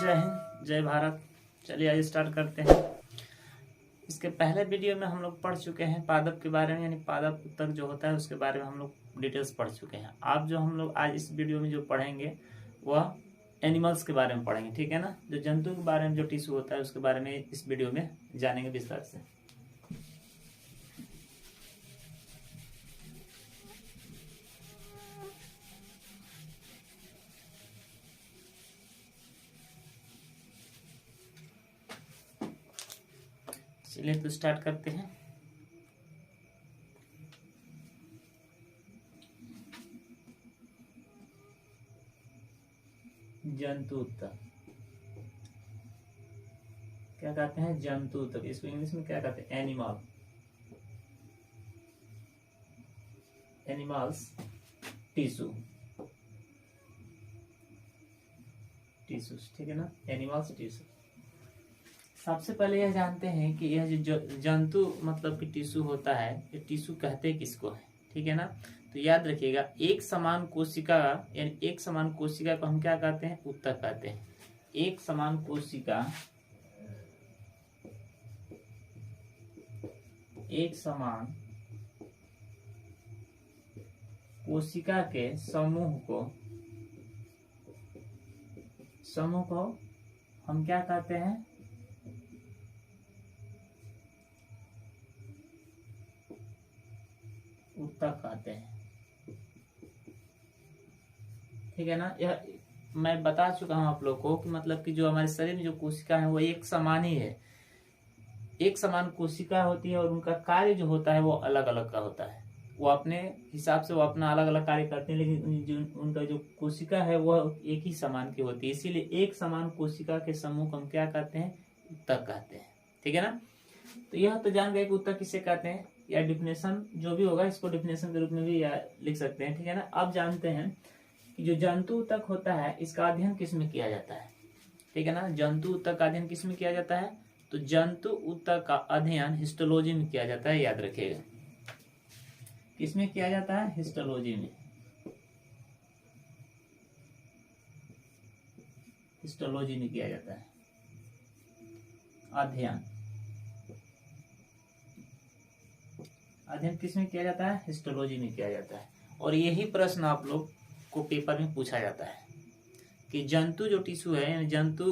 जय हिंद, जय भारत। चलिए आज स्टार्ट करते हैं। इसके पहले वीडियो में हम लोग पढ़ चुके हैं पादप के बारे में, यानी पादप उत्तक जो होता है उसके बारे में हम लोग डिटेल्स पढ़ चुके हैं। आप जो हम लोग आज इस वीडियो में जो पढ़ेंगे वह एनिमल्स के बारे में पढ़ेंगे, ठीक है ना। जो जंतु के बारे में जो टिश्यू होता है उसके बारे में इस वीडियो में जानेंगे विस्तार से। चलिए तो स्टार्ट करते हैं। जंतु उत्तक क्या कहते हैं? जंतु उत्तक, इसको इंग्लिश में क्या कहते हैं? एनिमल, एनिमल्स टिश्यू, टिश्यूज, ठीक है ना। Animals tissue. सबसे पहले यह जानते हैं कि यह जो जंतु मतलब कि टिश्यू होता है, ये टिश्यू कहते किसको है, ठीक है ना। तो याद रखिएगा, एक समान कोशिका यानी एक समान कोशिका को हम क्या कहते हैं? उत्तक कहते हैं। एक समान कोशिका, एक समान कोशिका के समूह को हम क्या कहते हैं? उत्तक कहते हैं, ठीक है ना। यह मैं बता चुका हूं आप लोग को कि मतलब कि जो हमारे शरीर में जो कोशिका है वो एक समान ही है, एक समान कोशिका होती है और उनका कार्य जो होता है वो अलग अलग का होता है। वो अपने हिसाब से वो अपना अलग अलग कार्य करते हैं, लेकिन जो उनका जो कोशिका है वह एक ही समान की होती है। इसीलिए एक समान कोशिका के समूह को हम क्या कहते हैं? उत्तक कहते हैं, ठीक है ना। तो यह तो जान गए कि उत्तक किसे कहते हैं, या डिफिनेशन जो भी होगा इसको डिफिनेशन के रूप में भी लिख सकते हैं, ठीक है ना। अब जानते हैं कि जो जंतु उत्तक होता है इसका अध्ययन किस में किया जाता है, ठीक है ना। जंतु उत्तक का अध्ययन किस में किया जाता है? तो जंतु उत्तक का अध्ययन हिस्टोलॉजी में किया जाता है, याद रखिएगा। किसमें किया जाता है? हिस्टोलॉजी में। हिस्टोलॉजी में किया जाता है अध्ययन। अध्ययन किसमें किया जाता है? हिस्टोलॉजी में किया जाता है। और यही प्रश्न आप लोग को पेपर में पूछा जाता है कि जंतु जो टिश्यू है, यानी जंतु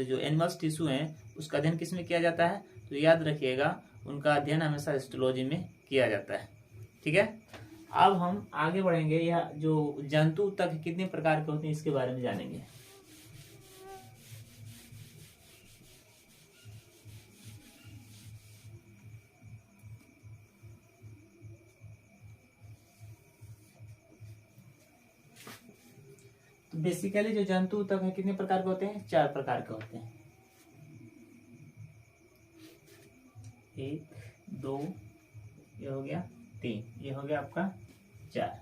जो एनिमल्स टिश्यू है उसका अध्ययन किसमें किया जाता है? तो याद रखिएगा, उनका अध्ययन हमेशा हिस्टोलॉजी में किया जाता है, ठीक है। अब हम आगे बढ़ेंगे। यह जो जंतु उत्तक कितने प्रकार के होते हैं इसके बारे में जानेंगे। तो बेसिकली जो जंतु उत्तक है कितने प्रकार के होते हैं? 4 प्रकार के होते हैं। 1, 2, ये हो गया 3, ये हो गया आपका 4।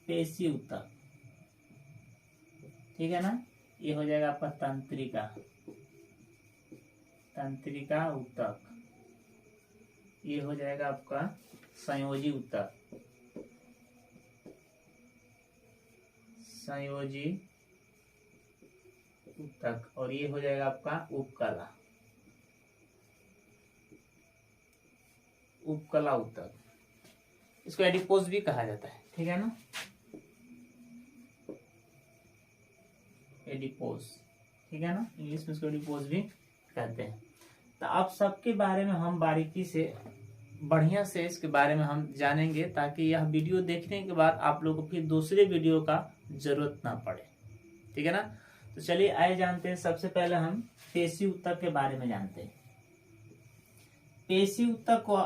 पेशी उत्तक, ठीक है ना। ये हो जाएगा आपका तंत्रिका, तंत्रिका उत्तक। ये हो जाएगा आपका संयोजी उत्तक, संयोजी उत्तक। और ये हो जाएगा आपका उपकला, उपकला उत्तक। इसको एडिपोज भी कहा जाता है, ठीक है ना। एडिपोज, ठीक है ना, इंग्लिश में इसको एडिपोज भी कहते हैं। तो आप सबके बारे में हम बारीकी से बढ़िया से इसके बारे में हम जानेंगे, ताकि यह वीडियो देखने के बाद आप लोगों को फिर दूसरे वीडियो का जरूरत ना पड़े, ठीक है ना। तो चलिए आइए जानते हैं। सबसे पहले हम पेशी उत्तक के बारे में जानते हैं। पेशी उत्तक को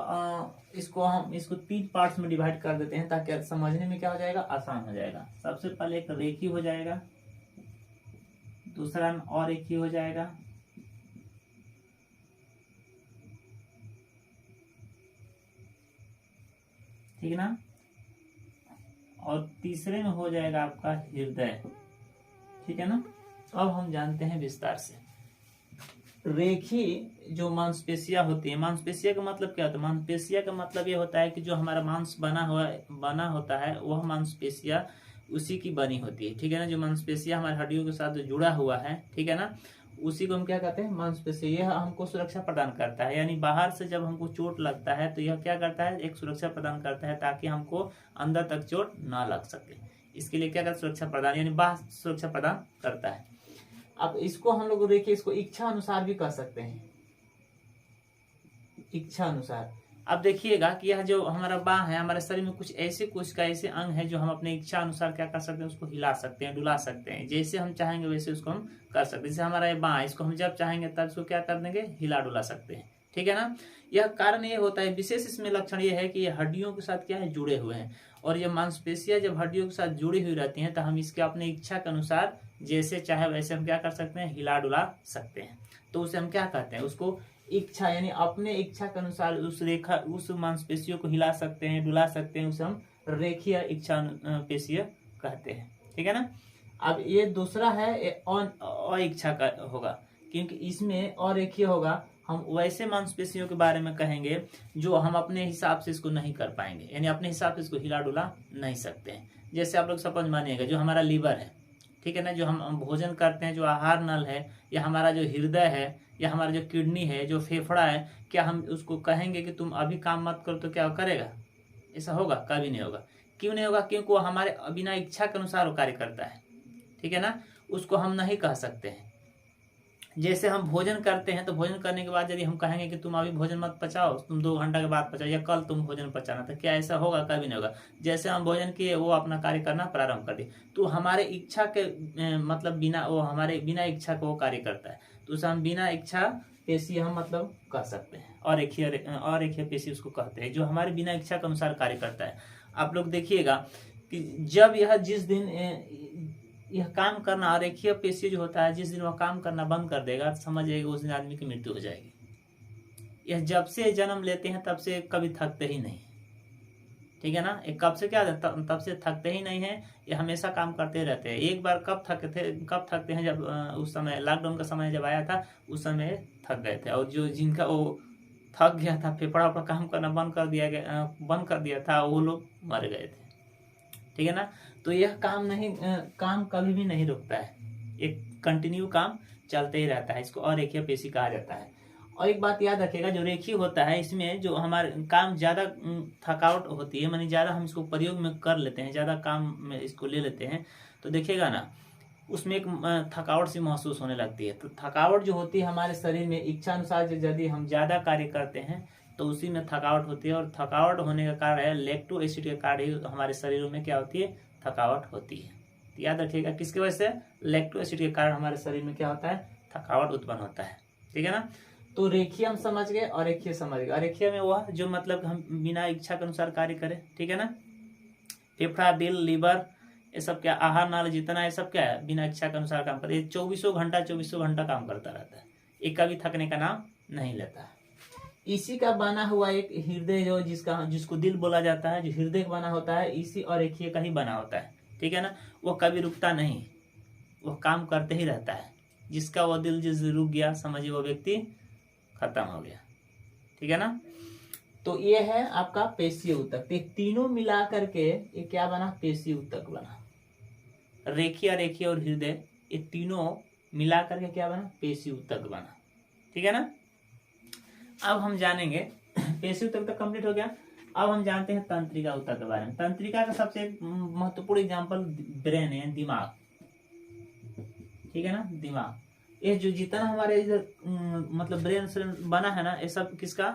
इसको 3 पार्ट्स में डिवाइड कर देते हैं, ताकि समझने में क्या हो जाएगा? आसान हो जाएगा। सबसे पहले एक रेखी हो जाएगा, दूसरा और रेखी हो जाएगा, ठीक है ना। और तीसरे में हो जाएगा आपका हृदय, ठीक है ना। अब हम जानते हैं विस्तार से। रेखीय जो मांसपेशियां होती है, मांसपेशिया का मतलब क्या होता है? मांसपेशिया का मतलब ये होता है कि जो हमारा मांस बना होता है वह मांसपेशिया उसी की बनी होती है, ठीक है ना। जो मांसपेशियां हमारे हड्डियों के साथ जो जुड़ा हुआ है, ठीक है ना, उसी को हम क्या कहते हैं, मांसपेशी। यह हमको सुरक्षा प्रदान करता है, यानी बाहर से जब हमको चोट लगता है तो यह क्या करता है, एक सुरक्षा प्रदान करता है ताकि हमको अंदर तक चोट ना लग सके। इसके लिए क्या करता है, सुरक्षा प्रदान, यानी बाह्य सुरक्षा प्रदान करता है। अब इसको हम लोग देखिए, इसको इच्छा अनुसार भी कर सकते हैं, इच्छा अनुसार। अब देखिएगा कि यह जो हमारा बाह है, हमारे शरीर में कुछ ऐसे ऐसे अंग है जो हम अपने इच्छा अनुसार क्या कर सकते हैं, उसको हिला सकते हैं, डुला सकते हैं, जैसे हम चाहेंगे वैसे उसको हम कर सकते हैं। जैसे हमारा ये बाह, इसको हम जब चाहेंगे तब इसको क्या कर देंगे, हिला डुला सकते हैं, ठीक है ना। यह कारण ये होता है, विशेष इसमें लक्षण ये है कि ये हड्डियों के साथ क्या है, जुड़े हुए हैं, और ये मांसपेशियां जब हड्डियों के साथ जुड़ी हुई रहती हैं तो हम इसके अपने इच्छा के अनुसार जैसे चाहे वैसे हम क्या कर सकते हैं, हिला डुला सकते हैं। तो उसे हम क्या कहते हैं, उसको इच्छा, यानी अपने इच्छा के अनुसार उस मांसपेशियों को हिला सकते हैं, डुला सकते हैं, उसे हम रेखीय इच्छा पेशीय कहते हैं, ठीक है ना। अब ये दूसरा है अइच्छा का होगा, क्योंकि इसमें अरेखीय होगा। हम वैसे मांसपेशियों के बारे में कहेंगे जो हम अपने हिसाब से इसको नहीं कर पाएंगे, यानी अपने हिसाब से इसको हिला डुला नहीं सकते हैं। जैसे आप लोग समझ मानिएगा, जो हमारा लीवर है, ठीक है ना, जो हम भोजन करते हैं, जो आहार नल है, या हमारा जो हृदय है, या हमारा जो किडनी है, जो फेफड़ा है, क्या हम उसको कहेंगे कि तुम अभी काम मत करो तो क्या करेगा? ऐसा होगा? कभी नहीं होगा। क्यों नहीं होगा? क्योंकि वो हमारे बिना इच्छा के अनुसार वो कार्य करता है, ठीक है ना। उसको हम नहीं कह सकते हैं। जैसे हम भोजन करते हैं तो भोजन करने के बाद यदि हम कहेंगे कि तुम अभी भोजन मत पचाओ, तुम 2 घंटा के बाद पचाओ, या कल तुम भोजन पचाना, तो क्या ऐसा होगा? कभी नहीं होगा। जैसे हम भोजन किए, वो अपना कार्य करना प्रारंभ कर दिए, तो हमारे इच्छा के मतलब बिना, वो हमारे बिना इच्छा को वो कार्य करता है, तो उसे हम बिना इच्छा पेशी हम मतलब कह सकते हैं। और एक पेशी उसको कहते हैं जो हमारे बिना इच्छा के अनुसार कार्य करता है। आप लोग देखिएगा कि जब यह जिस दिन यह काम करना, रेखीय पेशी जो होता है, जिस दिन वह काम करना बंद कर देगा, समझिएगा उस दिन आदमी की मृत्यु हो जाएगी। यह जब से जन्म लेते हैं तब से कभी थकते ही नहीं, ठीक है ना। एक कब से क्या तब से थकते ही नहीं है, ये हमेशा काम करते रहते हैं। एक बार कब थकते हैं, जब उस समय लॉकडाउन का समय जब आया था, उस समय थक गए थे। और जो जिनका वो थक गया था, फेफड़ा पर काम करना बंद कर दिया था, वो लोग मर गए थे, ठीक है ना। तो यह काम कभी भी नहीं रुकता है, एक कंटिन्यू काम चलते ही रहता है। इसको अरेखीय पेशी कहा जाता है। और एक बात याद रखिएगा, जो रेखीय होता है इसमें जो हमारे काम ज्यादा थकावट होती है, मानी ज्यादा हम इसको प्रयोग में कर लेते हैं, ज्यादा काम में इसको ले लेते हैं, तो देखिएगा ना उसमें एक थकावट सी महसूस होने लगती है। तो थकावट जो होती है हमारे शरीर में, इच्छा अनुसार यदि हम ज्यादा कार्य करते हैं तो उसी में थकावट होती है। और थकावट होने का कारण है लैक्टो एसिड के कारण ही हमारे शरीरों में क्या होती है, थकावट होती है। तो याद रखिएगा किसकी वजह से, लैक्टो एसिड के कारण हमारे शरीर में क्या होता है, थकावट उत्पन्न होता है, ठीक है ना। तो रेखीय हम समझ गए, और रेखीय समझ गए। रेखीय में वह जो मतलब हम बिना इच्छा के अनुसार कार्य करें, ठीक है ना। फेफड़ा, दिल, लीवर, ये सब क्या, आहार नाल जितना है सब क्या है, बिना इच्छा के अनुसार काम करते। 24 घंटा काम करता रहता है, एक कभी थकने का नाम नहीं लेता है। इसी का बना हुआ एक हृदय जो जिसको दिल बोला जाता है, जो हृदय बना होता है, इसी और रेखीय का ही बना होता है, ठीक है ना। वो कभी रुकता नहीं, वो काम करते ही रहता है। जिसका वो दिल जिस रुक गया, समझिए वो व्यक्ति खत्म हो गया, ठीक है ना। तो ये है आपका पेशीय ऊतक। तो तीनों मिला करके ये क्या बना, पेशीय ऊतक बना। रेखीय और हृदय, ये तीनों मिला करके क्या बना, पेशीय ऊतक बना, ठीक है ना। अब हम जानेंगे, पेशीय ऊतक तो कंप्लीट हो गया। अब हम जानते हैं तंत्रिका ऊतक के बारे में। तंत्रिका का सबसे महत्वपूर्ण एग्जाम्पल ब्रेन है, दिमाग, ठीक है ना, दिमाग। ये जो जितना हमारे इधर मतलब ब्रेन से बना है ना, ये सब किसका,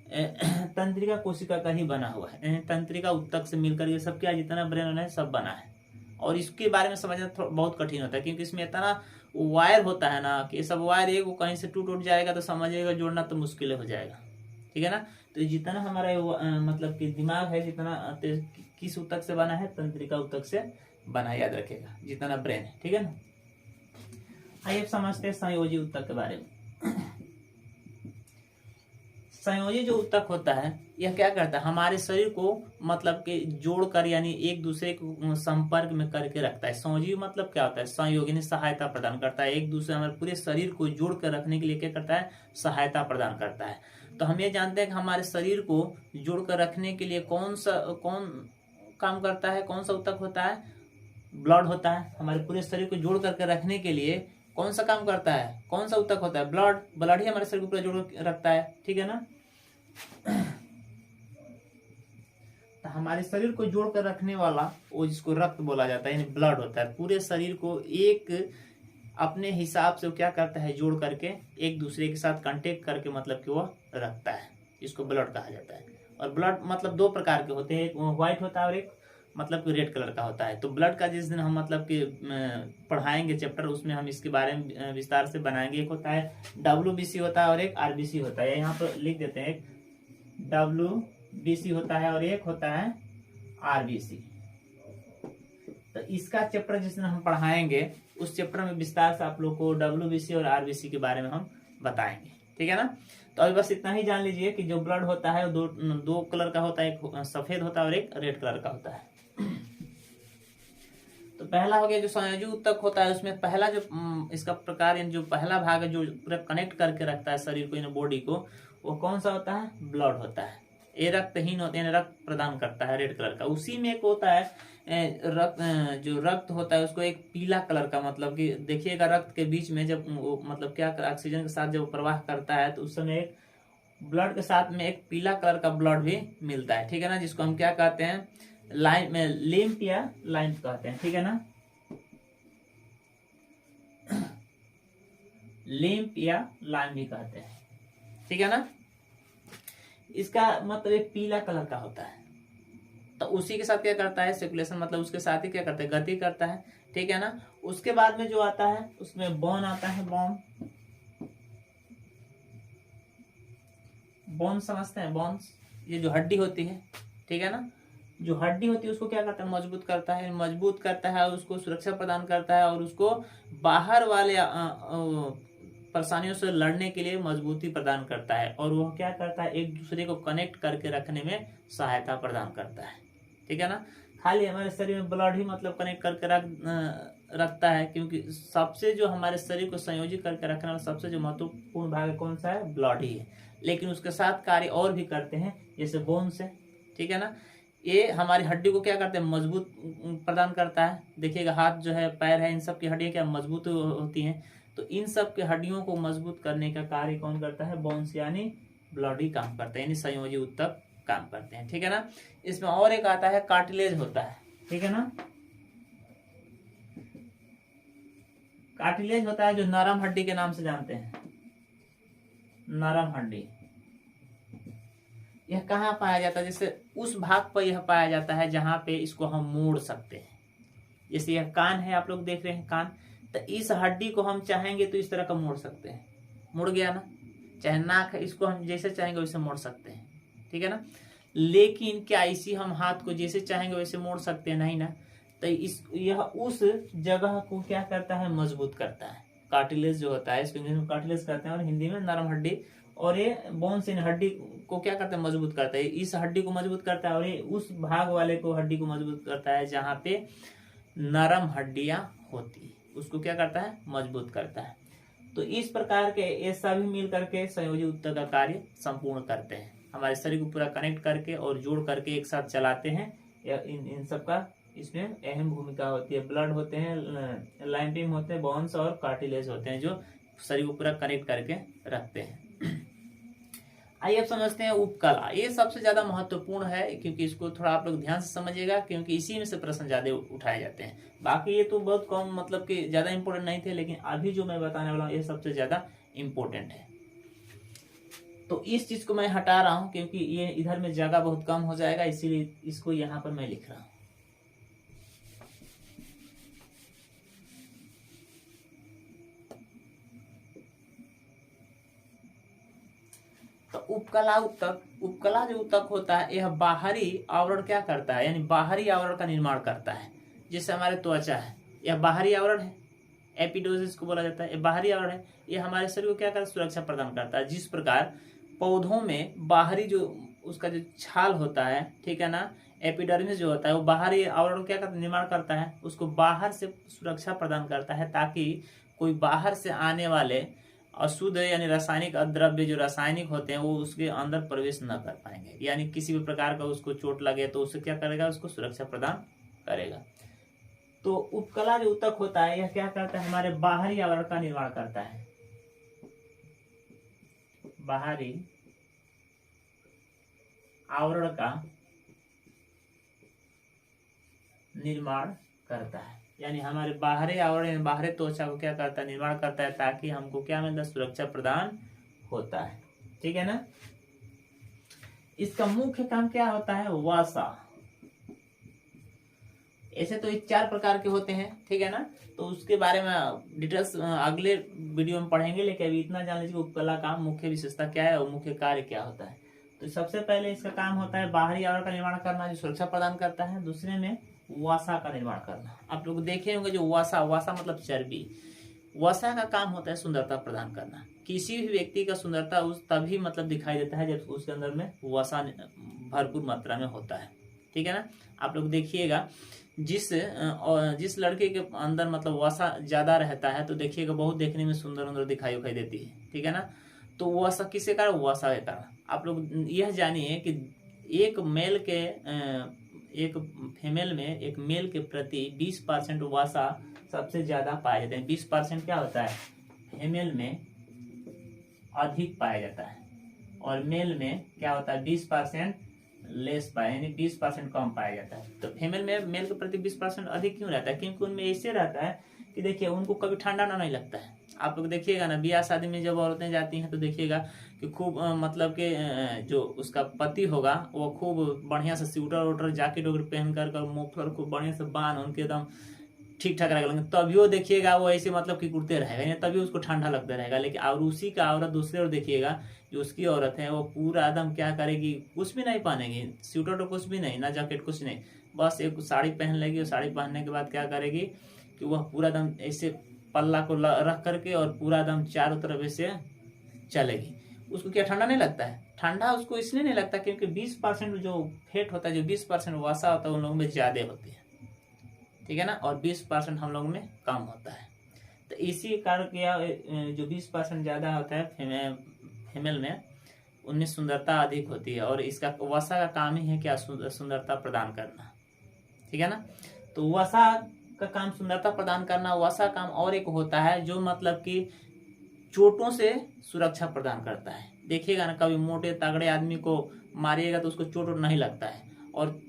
तंत्रिका कोशिका का ही बना हुआ है। तंत्रिका ऊतक से मिलकर ये सब क्या, जितना ब्रेन बना है सब बना है। और इसके बारे में समझना बहुत कठिन होता है, क्योंकि इसमें इतना वायर होता है ना कि सब वायर एक कहीं से टूट जाएगा तो समझिएगा जोड़ना तो मुश्किल हो जाएगा, ठीक है ना। तो जितना हमारा मतलब कि दिमाग है, जितना किस ऊतक से बना है, तंत्रिका ऊतक से बना है, याद रखेगा, जितना ब्रेन है, ठीक है ना। आइए समझते हैं संयोजी ऊतक के बारे में। संयोजी जो ऊतक होता है, यह क्या करता है, हमारे शरीर को मतलब कि जोड़कर, यानी एक दूसरे को संपर्क में करके रखता है। संयोजी मतलब क्या होता है, संयोगी सहायता प्रदान करता है, एक दूसरे हमारे पूरे शरीर को जोड़ कर रखने के लिए क्या करता है, सहायता प्रदान करता है। तो हम ये जानते हैं कि हमारे शरीर को जोड़ कर रखने के लिए कौन काम करता है, कौन सा ऊतक होता है, ब्लड होता है, हमारे पूरे शरीर को जोड़ करके रखने के लिए कौन सा काम करता है, कौन सा ऊतक होता है, ब्लड। ब्लड ही हमारे शरीर को पूरा जोड़ रखता है, ठीक है ना। तो हमारे शरीर को जोड़ कर रखने वाला वो जिसको रक्त बोला जाता है, यानी ब्लड होता है। पूरे शरीर को एक अपने हिसाब से वो क्या करता है, जोड़ करके एक दूसरे के साथ कांटेक्ट करके मतलब कि वो रखता है, इसको ब्लड कहा जाता है। और ब्लड मतलब दो प्रकार के होते हैं, एक व्हाइट होता है और एक मतलब कि रेड कलर का होता है। तो ब्लड का जिस दिन हम मतलब कि पढ़ाएंगे चैप्टर, उसमें हम इसके बारे में विस्तार से बनाएंगे। एक होता है WBC होता है और एक RBC होता है, यहाँ पर लिख देते हैं, एक WBC होता है और एक होता है RBC। तो इसका चैप्टर जिस दिन हम पढ़ाएंगे उस चैप्टर में विस्तार से आप लोग को WBC और RBC के बारे में हम बताएंगे, ठीक है ना। तो अभी बस इतना ही जान लीजिए कि जो ब्लड होता है वो दो कलर का होता है, एक सफेद होता है और एक रेड कलर का होता है। तो पहला हो गया जो संयोजी ऊतक होता है, उसमें पहला जो इसका प्रकार जो पहला भाग है जो पूरा कनेक्ट करके रखता है शरीर को, इन बॉडी को, वो कौन सा होता है, ब्लड होता है। ये रक्तहीन होते हैं, रक्त प्रदान करता है रेड कलर का। उसी में एक होता है रक्त, जो रक्त होता है उसको एक पीला कलर का, मतलब कि देखिएगा रक्त के बीच में जब वो मतलब क्या ऑक्सीजन के साथ जब प्रवाह करता है तो उस समय एक ब्लड के साथ में एक पीला कलर का ब्लड भी मिलता है, ठीक है ना, जिसको हम क्या कहते हैं, लाइन में लिम्फ या लाइन कहते हैं, ठीक है ना, लिम्फ या लाइन भी कहते हैं, ठीक है ना। इसका मतलब एक पीला कलर का होता है। तो उसी के साथ क्या करता है, सर्कुलेशन, मतलब उसके साथ ही क्या करता है, गति करता है, ठीक है ना। उसके बाद में जो आता है उसमें बोन आता है, बोन समझते हैं, बोन्स, ये जो हड्डी होती है, ठीक है ना, जो हड्डी होती है उसको क्या करता है, मजबूत करता है, मजबूत करता है, उसको सुरक्षा प्रदान करता है और उसको बाहर वाले परेशानियों से लड़ने के लिए मजबूती प्रदान करता है। और वह क्या करता है, एक दूसरे को कनेक्ट करके रखने में सहायता प्रदान करता है, ठीक है ना। खाली हमारे शरीर में ब्लड ही मतलब कनेक्ट करके रखता है, क्योंकि सबसे जो हमारे शरीर को संयोजित करके रखने वाला सबसे जो महत्वपूर्ण भाग कौन सा है, ब्लड ही है। लेकिन उसके साथ कार्य और भी करते हैं, जैसे बोन्स है, ठीक है ना। ये हमारी हड्डी को क्या करते हैं, मजबूत प्रदान करता है। देखिएगा हाथ जो है, पैर है, इन सब की हड्डियां क्या मजबूत होती हैं। तो इन सब के हड्डियों को मजबूत करने का कार्य कौन करता है, बोन्स यानी ब्लड ही काम करते हैं, यानी संयोजी ऊतक काम करते हैं, ठीक है ना। इसमें और एक आता है कार्टिलेज होता है, ठीक है ना। कार्टिलेज होता है जो नरम हड्डी के नाम से जानते हैं, नरम हड्डी। यह कहाँ पाया जाता है, जैसे उस भाग पर यह पाया जाता है जहां पे इसको हम मोड़ सकते हैं। जैसे यह कान है, आप लोग देख रहे हैं कान, तो इस हड्डी को हम चाहेंगे तो इस तरह का मोड़ सकते हैं, मुड़ गया ना। चाहे नाक है, इसको हम जैसे चाहेंगे वैसे मोड़ सकते हैं, ठीक है ना। लेकिन क्या इसी हम हाथ को जैसे चाहेंगे वैसे मोड़ सकते हैं, नहीं ना। तो यह उस जगह को क्या करता है, मजबूत करता है। कार्टिलेज जो होता है, इसको इंग्लिश में कार्टिलेज कहते हैं और हिंदी में नरम हड्डी। और ये बोन्स इन हड्डी को क्या करता है, मजबूत करता है। इस हड्डी को मजबूत करता है और ये उस भाग वाले को हड्डी को मजबूत करता है जहाँ पे नरम हड्डियां होती, उसको क्या करता है, मजबूत करता है। तो इस प्रकार के ये सभी मिल करके संयोजी ऊतक का कार्य संपूर्ण करते हैं, हमारे शरीर को पूरा कनेक्ट करके और जोड़ करके एक साथ चलाते हैं। इन सब का इसमें अहम भूमिका होती है। ब्लड होते हैं, लाइम्फिंग होते हैं, बोन्स और कार्टिलेज होते हैं जो शरीर को पूरा कनेक्ट करके रखते हैं। आइए अब समझते हैं उपकला। ये सबसे ज्यादा महत्वपूर्ण है, क्योंकि इसको थोड़ा आप लोग ध्यान से समझिएगा, क्योंकि इसी में से प्रश्न ज्यादा उठाए जाते हैं। बाकी ये तो बहुत कम, मतलब कि ज्यादा इंपॉर्टेंट नहीं थे, लेकिन अभी जो मैं बताने वाला हूँ ये सबसे ज्यादा इंपॉर्टेंट है। तो इस चीज को मैं हटा रहा हूँ क्योंकि ये इधर में जगह बहुत कम हो जाएगा, इसीलिए इसको यहाँ पर मैं लिख रहा हूँ। तो उपकला ऊतक, उपकला जो ऊतक होता है यह बाहरी आवरण क्या करता है, यानी बाहरी आवरण का निर्माण करता है। जैसे हमारे त्वचा है, यह बाहरी आवरण है, एपिडोसिस को बोला जाता है, यह बाहरी आवरण है। यह हमारे शरीर को क्या करता है, सुरक्षा प्रदान करता है। जिस प्रकार पौधों में बाहरी जो उसका जो छाल होता है, ठीक है ना, एपिडर्मिस जो होता है, वो बाहरी आवरण क्या करता है, निर्माण करता है, उसको बाहर से सुरक्षा प्रदान करता है, ताकि कोई बाहर से आने वाले अशुद्ध यानी रासायनिक द्रव्य जो रासायनिक होते हैं वो उसके अंदर प्रवेश न कर पाएंगे, यानी किसी भी प्रकार का उसको चोट लगे तो उससे क्या करेगा, उसको सुरक्षा प्रदान करेगा। तो उपकला जो ऊतक होता है यह क्या करता है, हमारे बाहरी आवरण का निर्माण करता है, बाहरी आवरण का निर्माण करता है। यानी हमारे बाहरी आवरण, बाहरी त्वचा को क्या करता है, निर्माण करता है, ताकि हमको क्या मिलता है, सुरक्षा प्रदान होता है। ठीक है ना। इसका मुख्य काम क्या होता है, वसा। ऐसे तो ये 4 प्रकार के होते हैं, ठीक है ना। तो उसके बारे में डिटेल्स अगले वीडियो में पढ़ेंगे, लेकिन अभी इतना जान लीजिए उपकला का मुख्य विशेषता क्या है और मुख्य कार्य क्या होता है। तो सबसे पहले इसका काम होता है बाहरी आवरण का निर्माण करना, जो सुरक्षा प्रदान करता है। दूसरे में वसा का निर्माण करना। आप लोग देखे होंगे जो वसा मतलब चर्बी। वसा का काम होता है सुंदरता प्रदान करना। किसी भी व्यक्ति का सुंदरता उस तभी मतलब दिखाई देता है जब उसके अंदर में वसा भरपूर मात्रा में होता है। ठीक है ना। आप लोग देखिएगा जिस लड़के के अंदर मतलब वसा ज्यादा रहता है तो देखिएगा बहुत देखने में सुंदर दिखाई देती है। ठीक है ना। तो वसा किसके कारण, वसा के कारण। आप लोग यह जानिए कि एक फीमेल में एक मेल के प्रति 20% वसा सबसे ज्यादा पाए जाते हैं। 20% क्या होता है, फीमेल में अधिक पाया जाता है और मेल में क्या होता है 20% लेस पाया, यानी 20% कम पाया जाता है। तो फीमेल में मेल के प्रति 20% अधिक क्यों रहता है, क्योंकि उनमें ऐसे रहता है कि देखिए उनको कभी ठंडा ना नहीं लगता है। आप लोग देखिएगा ना, ब्याह शादी में जब औरतें जाती हैं तो देखिएगा कि खूब मतलब के जो उसका पति होगा वो खूब बढ़िया से स्वेटर वोटर जैकेट वगैरह पहन कर मुफलर खूब बढ़िया से बांध उनके एकदम ठीक ठाक रहेगा, तभी वो देखिएगा वो ऐसे मतलब कि कुर्ते रहेगा, तभी उसको ठंडा लगता रहेगा। लेकिन और उसी का औरत दूसरे और देखिएगा जो उसकी औरत है वो पूरा एकदम क्या करेगी, कुछ भी नहीं पहनेगी, स्वेटर तो कुछ भी नहीं, ना जैकेट कुछ नहीं, बस एक साड़ी पहन लेगी और साड़ी पहनने के बाद क्या करेगी कि वह पूरा एकदम ऐसे पल्ला को रख करके और पूरा एकदम चारों तरफ ऐसे चलेगी। उसको क्या ठंडा नहीं लगता है, ठंडा उसको इसलिए नहीं लगता क्योंकि 20% जो फैट होता है, जो 20% वसा होता है उन लोगों में ज्यादा होती है। ठीक है ना। और 20% हम लोगों में कम होता है। तो इसी कारण क्या जो 20% ज्यादा होता है फीमेल में, उनमें सुंदरता अधिक होती है और इसका वसा का काम ही है क्या, सुंदरता प्रदान करना। ठीक है ना। तो वसा का काम सुंदरता प्रदान करना। वसा काम और एक होता है जो मतलब कि चोटों से सुरक्षा प्रदान करता है। देखिएगा ना, कभी मोटे तगड़े आदमी को मारिएगा तो उसको चोट नहीं लगता है, और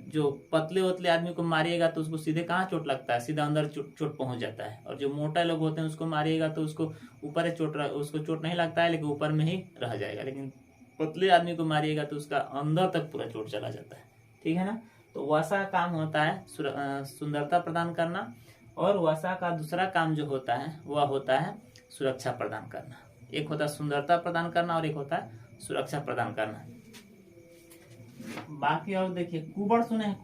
जो पतले वतले आदमी को मारिएगा तो उसको सीधे कहाँ चोट लगता है, सीधा अंदर चोट पहुंच जाता है। और जो मोटा लोग होते हैं उसको मारिएगा तो उसको ऊपर उसको चोट नहीं लगता है, लेकिन ऊपर में ही रह जाएगा। लेकिन पतले आदमी को मारिएगा तो उसका अंदर तक पूरा चोट चला जाता है। ठीक है ना। तो वसा का काम होता है सुंदरता प्रदान करना, और वसा का दूसरा काम जो होता है वह होता है सुरक्षा प्रदान करना। एक होता है सुंदरता प्रदान करना और एक होता है सुरक्षा प्रदान करना। बाकी और देखिए कुबड़ सुने हैं,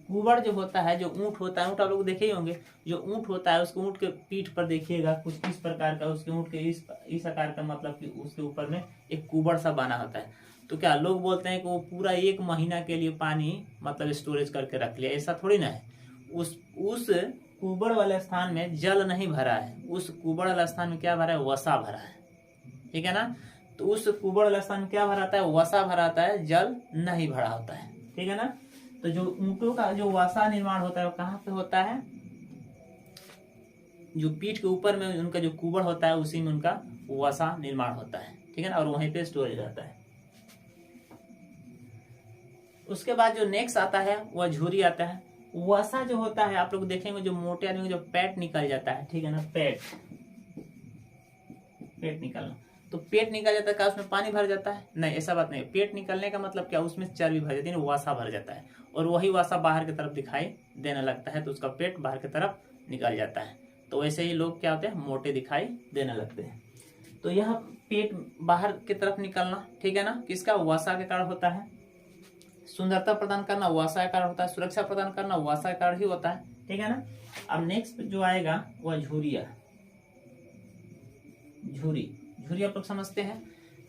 कुबड़ जो होता है, जो ऊंट होता है, ऊंट आप लोग देखे ही होंगे, जो ऊंट होता है उसको ऊंट के पीठ पर देखिएगा कुछ इस प्रकार का, उसके ऊंट के इस आकार का, मतलब कि उसके ऊपर में एक कुबड़ सा बना होता है। तो क्या लोग बोलते हैं कि वो पूरा 1 महीना के लिए पानी मतलब स्टोरेज करके रख लिया, ऐसा थोड़ी ना है। उस कुबड़ वाले स्थान में जल नहीं भरा है, उस कुबड़ वाले स्थान में क्या भरा है, वसा भरा है। ठीक है ना। तो उस कुबड़ वाले स्थान में क्या भराता है, वसा भराता है, जल नहीं भरा होता है। ठीक है ना। तो जो ऊंटों का जो वसा निर्माण होता है वो कहाँ पे होता है, जो पीठ के ऊपर में उनका जो कुबड़ होता है उसी में उनका वसा निर्माण होता है। ठीक है ना। और वहीं पे स्टोरेज रहता है। उसके बाद जो नेक्स्ट आता है वह झुर्री आता है। वसा जो होता है आप लोग देखेंगे जो मोटे आदमी जो पेट निकल जाता है, ठीक है ना, पेट निकलना, तो पेट निकल जाता है, क्या उसमें पानी भर जाता है, नहीं, ऐसा बात नहीं। पेट निकलने का मतलब क्या, उसमें चर्बी भर जाती है, वसा भर जाता है, और वही वसा बाहर की तरफ दिखाई देने लगता है, तो उसका पेट बाहर की तरफ निकल जाता है। तो वैसे ही लोग क्या होते हैं, मोटे दिखाई देने लगते हैं। तो यह पेट बाहर की तरफ निकलना, ठीक है ना, किसका, वसा के कारण होता है। सुंदरता प्रदान करना वसा के कारण होता है, सुरक्षा प्रदान करना वसा के कारण ही होता है। ठीक है ना। अब नेक्स्ट जो आएगा वह झुर्रिया। झुर्री आप लोग समझते हैं।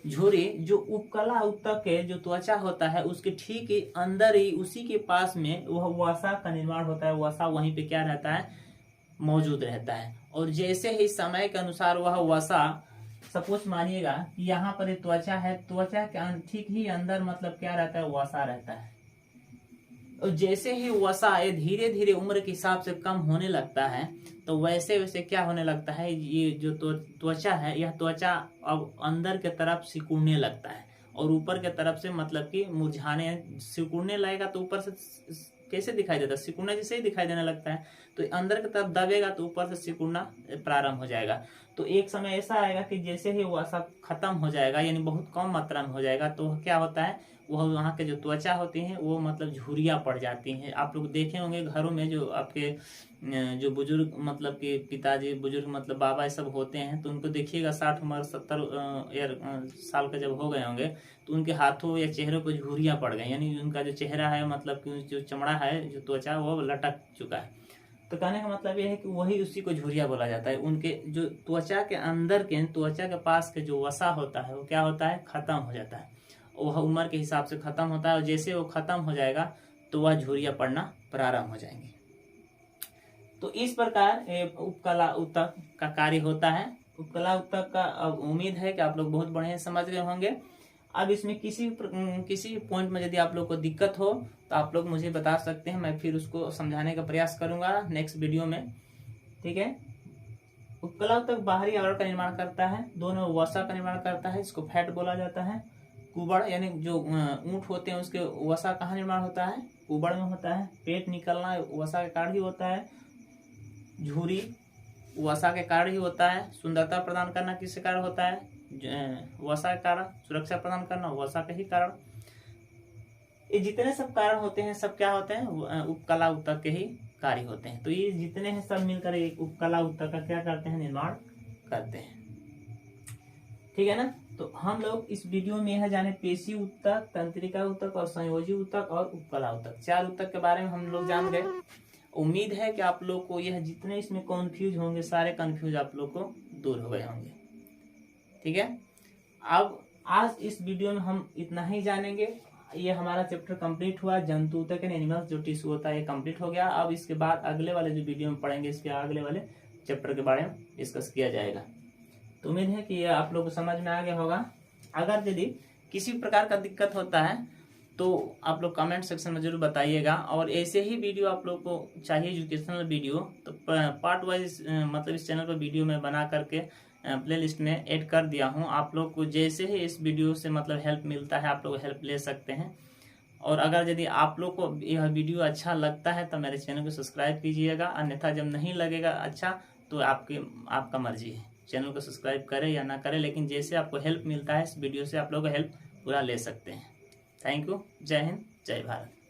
झुर्री जो उपकला ऊतक के जो त्वचा होता है उसके ठीक अंदर ही उसी के पास में वह वसा का निर्माण होता है। वसा वहीं पे क्या रहता है, मौजूद रहता है। और जैसे ही समय के अनुसार वह वसा, सपोज मानिएगा कि यहाँ पर त्वचा है, त्वचा के ठीक ही अंदर मतलब क्या रहता है, वसा रहता है। और जैसे ही वसा ये धीरे धीरे उम्र के हिसाब से कम होने लगता है, तो वैसे वैसे क्या होने लगता है, ये जो त्वचा है, यह त्वचा अब अंदर के तरफ सिकुड़ने लगता है और ऊपर के तरफ से मतलब कि मुरझाने, सिकुड़ने लगेगा तो ऊपर से कैसे दिखाई देता है, सिकुड़ना जैसे ही दिखाई देने लगता है, तो अंदर की तरफ दबेगा तो ऊपर से सिकुड़ना प्रारंभ हो जाएगा। तो एक समय ऐसा आएगा कि जैसे ही वसा खत्म हो जाएगा, यानी बहुत कम मात्रा में हो जाएगा, तो क्या होता है, वह वहाँ के जो त्वचा होती हैं वो मतलब झुर्रियाँ पड़ जाती हैं। आप लोग देखे होंगे घरों में जो आपके जो बुजुर्ग मतलब कि पिताजी बुजुर्ग मतलब बाबा सब होते हैं, तो उनको देखिएगा 60 उम्र 70 साल का जब हो गए होंगे, तो उनके हाथों या चेहरों पर झुर्रियाँ पड़ गई, यानी उनका जो चेहरा है मतलब कि जो चमड़ा है, जो त्वचा वो लटक चुका है। तो कहने का मतलब यह है कि वही उसी को झुर्रियाँ बोला जाता है। उनके जो त्वचा के अंदर के, त्वचा के पास के जो वसा होता है वो क्या होता है, खत्म हो जाता है। वह उम्र के हिसाब से खत्म होता है और जैसे वो खत्म हो जाएगा तो वह झुर्रियाँ पड़ना प्रारंभ हो जाएंगी। तो इस प्रकार उपकला उत्तक का कार्य होता है। उपकला उत्तक का अब उम्मीद है कि आप लोग बहुत बढ़िया समझ गए होंगे। अब इसमें किसी पॉइंट में यदि आप लोग को दिक्कत हो तो आप लोग मुझे बता सकते हैं, मैं फिर उसको समझाने का प्रयास करूंगा नेक्स्ट वीडियो में, ठीक है। उपकला उत्तक बाहरी आवरण का निर्माण करता है, दोनों वसा का निर्माण करता है, इसको फैट बोला जाता है। कुबड़ यानी जो ऊंट होते हैं उसके वसा कहाँ निर्माण होता है, कुबड़ में होता है। पेट निकलना वसा के कारण ही होता है। झुर्री वसा के कारण ही होता है। सुंदरता प्रदान करना किसके कारण होता है, वसा के कारण। सुरक्षा प्रदान करना वसा के ही कारण। ये जितने सब कारण होते हैं सब क्या होते हैं, उपकला उत्तक के ही कार्य होते हैं। तो ये जितने हैं सब मिलकर एक उपकला उत्तक का क्या करते हैं, निर्माण करते हैं, ठीक है ना। तो हम लोग इस वीडियो में यह जाने पेशी उत्तक, तंत्रिका उत्तक और संयोजी उत्तक और उपकला उत्तक, 4 उत्तक के बारे में हम लोग जान गए। उम्मीद है कि आप लोग को यह जितने इसमें कन्फ्यूज होंगे सारे कन्फ्यूज आप लोग को दूर हो गए होंगे, ठीक है। अब आज इस वीडियो में हम इतना ही जानेंगे। ये हमारा चैप्टर कंप्लीट हुआ, जंतु उत्तक एंड एनिमल्स जो टिश्यू होता है ये कंप्लीट हो गया। अब इसके बाद अगले वाले जो वीडियो में पढ़ेंगे इसके अगले वाले चैप्टर के बारे में डिस्कस किया जाएगा। तो उम्मीद है कि ये आप लोग को समझ में आ गया होगा। अगर यदि किसी प्रकार का दिक्कत होता है तो आप लोग कमेंट सेक्शन में जरूर बताइएगा। और ऐसे ही वीडियो आप लोग को चाहिए एजुकेशनल वीडियो, तो पार्ट वाइज मतलब इस चैनल पर वीडियो में बना करके प्ले लिस्ट में ऐड कर दिया हूँ। आप लोग को जैसे ही इस वीडियो से मतलब हेल्प मिलता है आप लोग हेल्प ले सकते हैं। और अगर यदि आप लोग को यह वीडियो अच्छा लगता है तो मेरे चैनल को सब्सक्राइब कीजिएगा, अन्यथा जब नहीं लगेगा अच्छा तो आपका मर्जी है, चैनल को सब्सक्राइब करें या ना करें, लेकिन जैसे आपको हेल्प मिलता है इस वीडियो से आप लोग हेल्प पूरा ले सकते हैं। Thank you. जय हिंद, जय भारत।